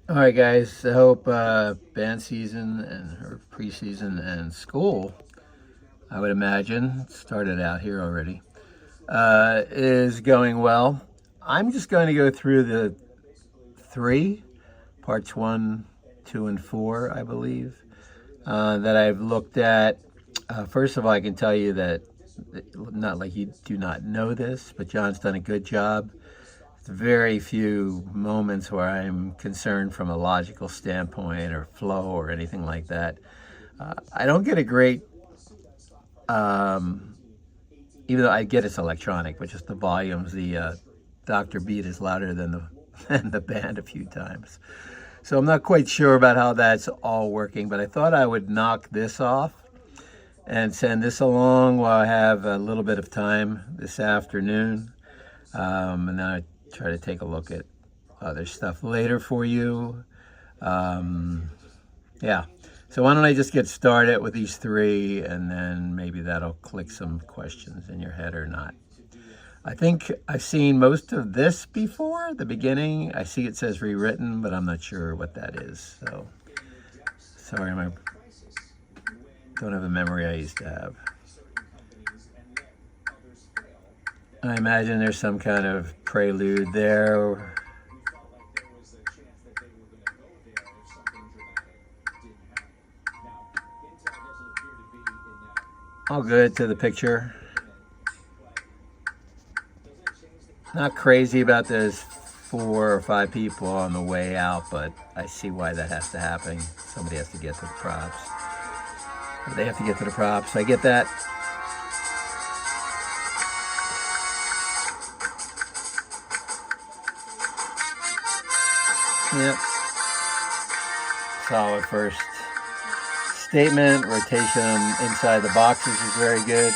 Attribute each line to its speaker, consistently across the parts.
Speaker 1: All right, guys. I hope band season or preseason and school, I would imagine, started out here already, is going well. I'm just going to go through the three parts one, two, and four, I believe, that I've looked at. First of all, I can tell you that, not like you do not know this, but John's done a good job. Very few moments where I'm concerned from a logical standpoint or flow or anything like that. I don't get a great, um, even though I get it's electronic, but just the volumes, the Dr. Beat is louder than the than the band a few times. So I'm not quite sure about how that's all working, but I thought I would knock this off and send this along while I have a little bit of time this afternoon. And then I try to take a look at other stuff later for you. Yeah. So why don't I just get started with these three, and then maybe that'll click some questions in your head or not. I think I've seen most of this before, the beginning. I see it says rewritten, but I'm not sure what that is. So sorry, I don't have the memory I used to have. I imagine there's some kind of prelude there. All good to the picture. Not crazy about those 4 or 5 people on the way out, but I see why that has to happen. Somebody has to get to the props. They have to get to the props. I get that. Yep. Solid first statement. Rotation inside the boxes is very good.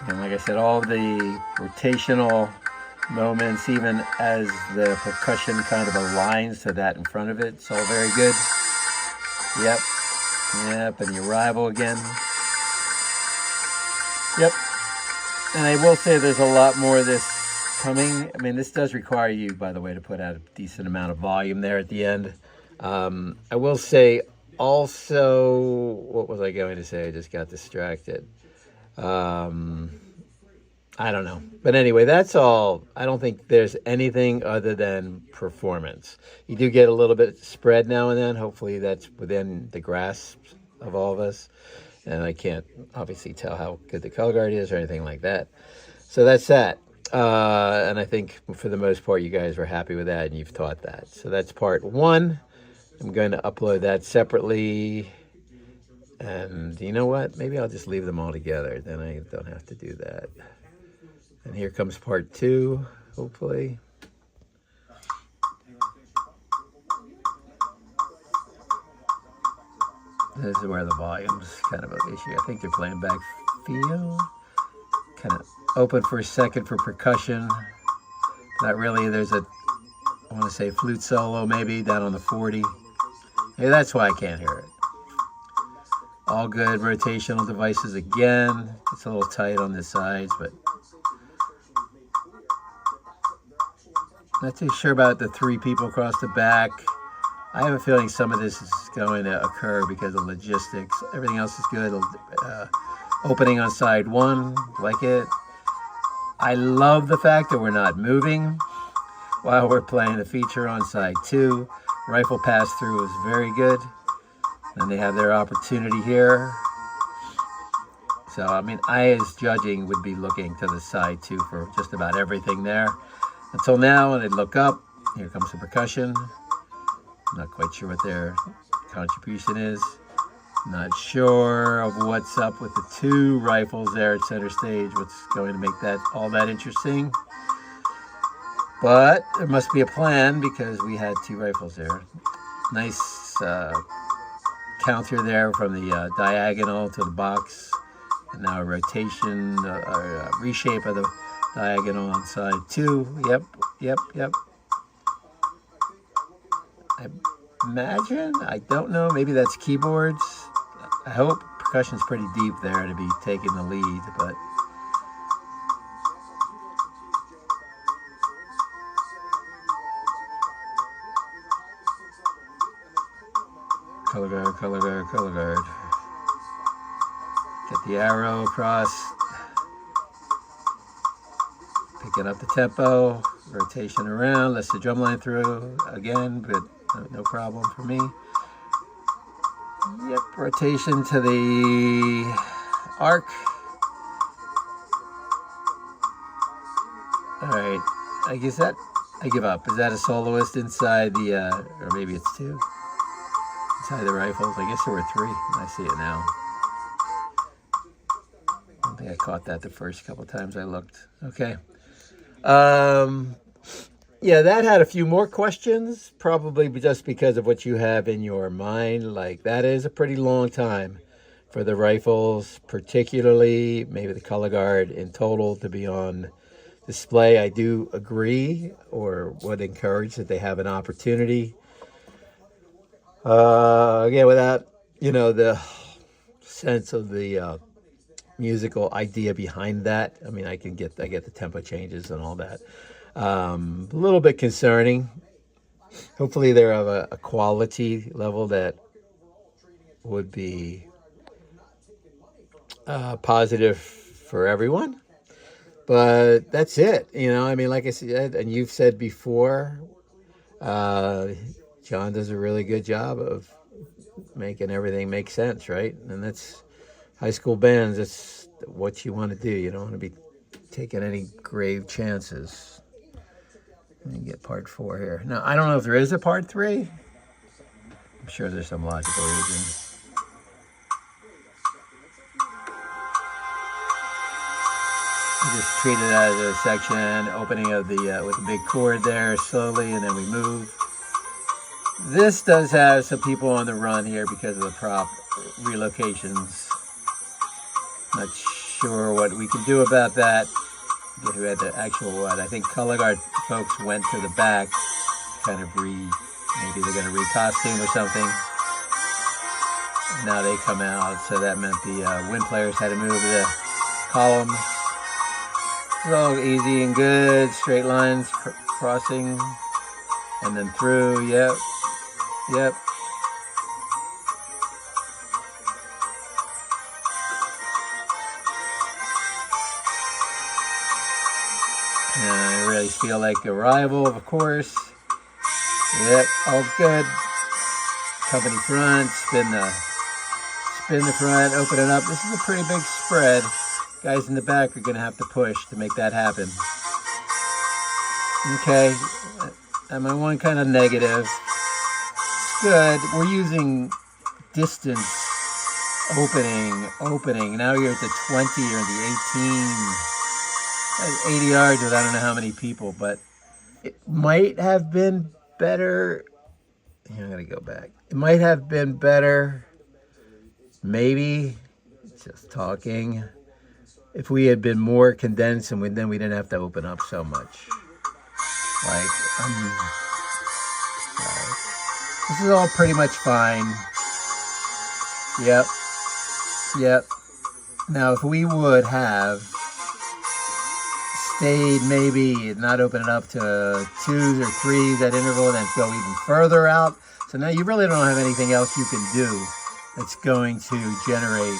Speaker 1: And like I said, all the rotational moments, even as the percussion kind of aligns to that in front of it, it's all very good. Yep. Yep. And the arrival again. Yep. And I will say there's a lot more of this coming. I mean, this does require you, by the way, to put out a decent amount of volume there at the end. I will say also, what was I going to say? I just got distracted. I don't know. But anyway, that's all. I don't think there's anything other than performance. You do get a little bit spread now and then. Hopefully that's within the grasp of all of us. And I can't obviously tell how good the color guard is or anything like that. So that's that. And I think for the most part, you guys were happy with that and you've taught that. So that's part one. I'm going to upload that separately. And you know what? Maybe I'll just leave them all together. Then I don't have to do that. And here comes part two, hopefully. This is where the volume's kind of an issue. I think they're playing back feel. Kind of open for a second for percussion. Not really. There's a, I want to say flute solo maybe down on the 40. Maybe that's why I can't hear it. All good rotational devices again. It's a little tight on the sides, but not too sure about the 3 people across the back. I have a feeling some of this is going to occur because of logistics. Everything else is good. Opening on side 1, like it. I love the fact that we're not moving while we're playing the feature on side 2. Rifle pass-through is very good. And they have their opportunity here. So, I mean, I, as judging, would be looking to the side 2 for just about everything there. Until now, when I look up, here comes the percussion. Not quite sure what their contribution is. Not sure of what's up with the 2 rifles there at center stage. What's going to make that all that interesting. But there must be a plan because we had 2 rifles there. Nice counter there from the diagonal to the box. And now a rotation, or a reshape of the diagonal on side 2. Yep. I imagine, I don't know, maybe that's keyboards. I hope percussion's pretty deep there to be taking the lead, but color guard, color guard. Get the arrow across. Picking up the tempo, rotation around, lets the drum line through again, but no problem for me. Yep, rotation to the arc. All right, I guess that, I give up. Is that a soloist inside the, or maybe it's two? Inside the rifles, I guess there were three. I see it now. I don't think I caught that the first couple times I looked. Okay. Yeah, that had a few more questions, probably just because of what you have in your mind. Like, that is a pretty long time for the rifles, particularly maybe the color guard in total, to be on display. I do agree, or would encourage that they have an opportunity. Again, without, the sense of the musical idea behind that. I mean, I get the tempo changes and all that. A little bit concerning. Hopefully they're of a quality level that would be positive for everyone. But that's it. I mean, like I said, and you've said before, John does a really good job of making everything make sense, right? And that's high school bands. It's what you want to do. You don't want to be taking any grave chances. Let me get part 4 here. Now, I don't know if there is a part 3. I'm sure there's some logical reason. We just treat it as a section, opening of the with a big chord there slowly, and then we move. This does have some people on the run here because of the prop relocations. Not sure what we can do about that. Who had the actual what? I think color guard folks went to the back, kind of maybe they're going to re-costume or something. Now they come out, so that meant the wind players had to move the columns. So easy and good, straight lines crossing, and then through. Yep. I really feel like arrival, of course. Yep, all good. Company front, spin the front, open it up. This is a pretty big spread. Guys in the back are going to have to push to make that happen. Okay, and my one kind of negative. Good. We're using distance opening. Now you're at the 20 or the 18. That's 80 yards with I don't know how many people, but it might have been better. I'm going to go back. It might have been better, maybe, just talking, if we had been more condensed and then we didn't have to open up so much. Like, this is all pretty much fine. Yep. Now, if we would have stayed, maybe not open it up to 2s or 3s at interval, and then go even further out. So now you really don't have anything else you can do that's going to generate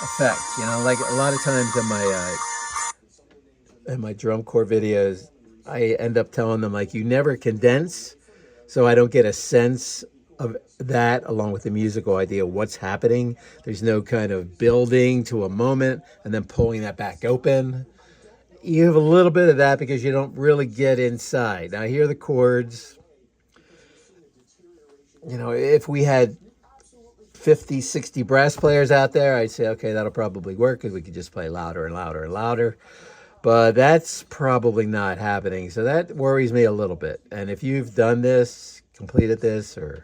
Speaker 1: effect. Like a lot of times in my drum corps videos, I end up telling them, like, you never condense, so I don't get a sense of that along with the musical idea of what's happening. There's no kind of building to a moment and then pulling that back open. You have a little bit of that because you don't really get inside. Now, here are the chords. If we had 50, 60 brass players out there, I'd say, okay, that'll probably work because we could just play louder and louder and louder. But that's probably not happening. So that worries me a little bit. And if you've done this, completed this, or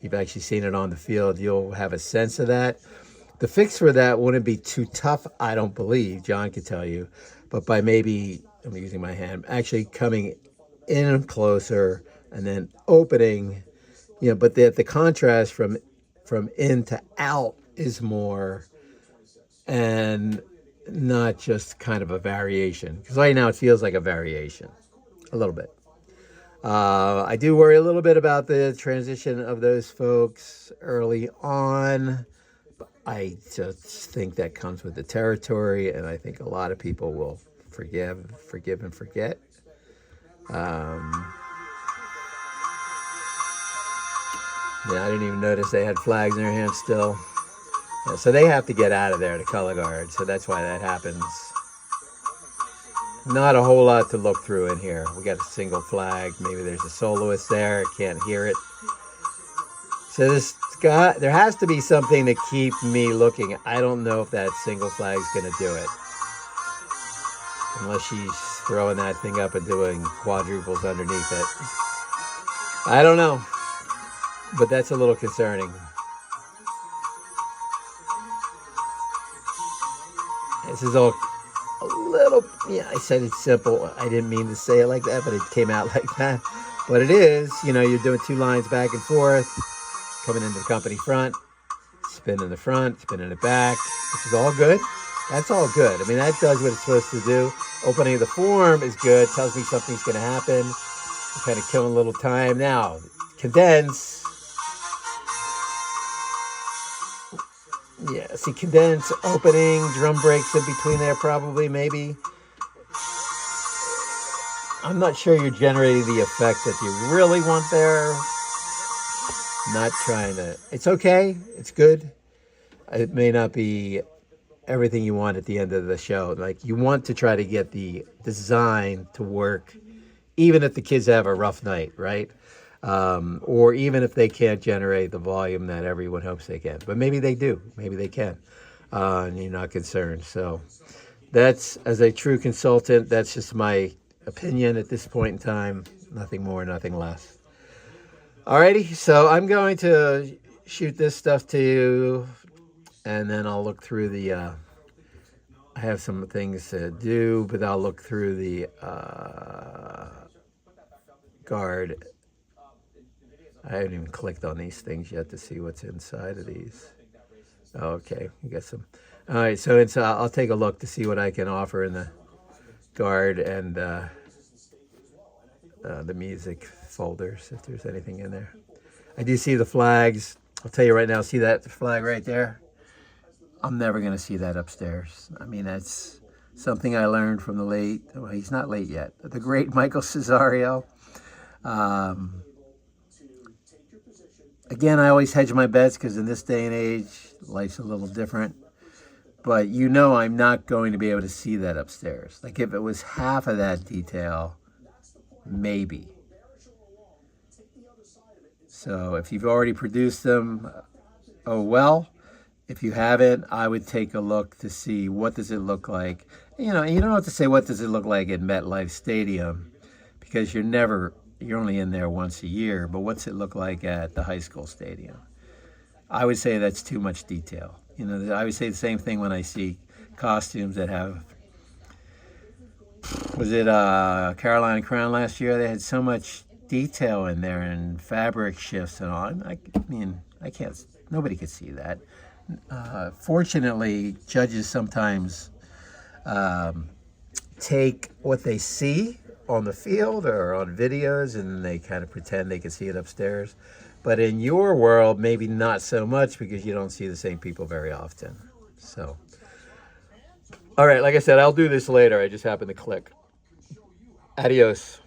Speaker 1: you've actually seen it on the field, you'll have a sense of that. The fix for that wouldn't be too tough, I don't believe. John could tell you. But by maybe, I'm using my hand, actually coming in closer and then opening, but the contrast from in to out is more, and not just kind of a variation. Because right now it feels like a variation, a little bit. I do worry a little bit about the transition of those folks early on. I just think that comes with the territory, and I think a lot of people will forgive and forget. Um, yeah, I didn't even notice they had flags in their hands still. Yeah, so they have to get out of there, the color guard. So that's why that happens. Not a whole lot to look through in here. We got a single flag. Maybe there's a soloist there. I can't hear it. So this guy, there has to be something to keep me looking. I don't know if that single flag's going to do it. Unless she's throwing that thing up and doing quadruples underneath it. I don't know. But that's a little concerning. This is all a little, yeah, I said it's simple. I didn't mean to say it like that, but it came out like that. But it is, you know, you're doing 2 lines back and forth, coming into the company front, spinning the front, spinning it back, which is all good. That's all good. I mean, that does what it's supposed to do. Opening of the form is good, tells me something's going to happen. I'm kind of killing a little time. Now, condense. Yeah, see, condense, opening, drum breaks in between there probably, maybe. I'm not sure you're generating the effect that you really want there. Not trying to... It's okay. It's good. It may not be everything you want at the end of the show. Like, you want to try to get the design to work, even if the kids have a rough night, right? Or even if they can't generate the volume that everyone hopes they can. But maybe they do. Maybe they can. And you're not concerned. So that's, as a true consultant, that's just my opinion at this point in time. Nothing more, nothing less. Alrighty, so I'm going to shoot this stuff to you, and then I'll look through the, I have some things to do, but I'll look through the guard. I haven't even clicked on these things yet to see what's inside of these. Okay, you got some. All right, so it's, I'll take a look to see what I can offer in the guard and the music folders, if there's anything in there. I do see the flags. I'll tell you right now, see that flag right there? I'm never going to see that upstairs. I mean, that's something I learned from the late, well, he's not late yet, the great Michael Cesario. Again, I always hedge my bets because in this day and age, life's a little different. But you know I'm not going to be able to see that upstairs. Like if it was half of that detail, maybe. So if you've already produced them, oh well. If you haven't, I would take a look to see what does it look like. You know, you don't have to say what does it look like at MetLife Stadium because you're only in there once a year, but what's it look like at the high school stadium? I would say that's too much detail. You know, I would say the same thing when I see costumes that have, was it Carolina Crown last year? They had so much detail in there and fabric shifts and all. I mean, I can't, nobody could see that. Fortunately, judges sometimes take what they see on the field or on videos and they kind of pretend they can see it upstairs. But in your world, maybe not so much because you don't see the same people very often. So, all right, like I said, I'll do this later. I just happened to click. Adios.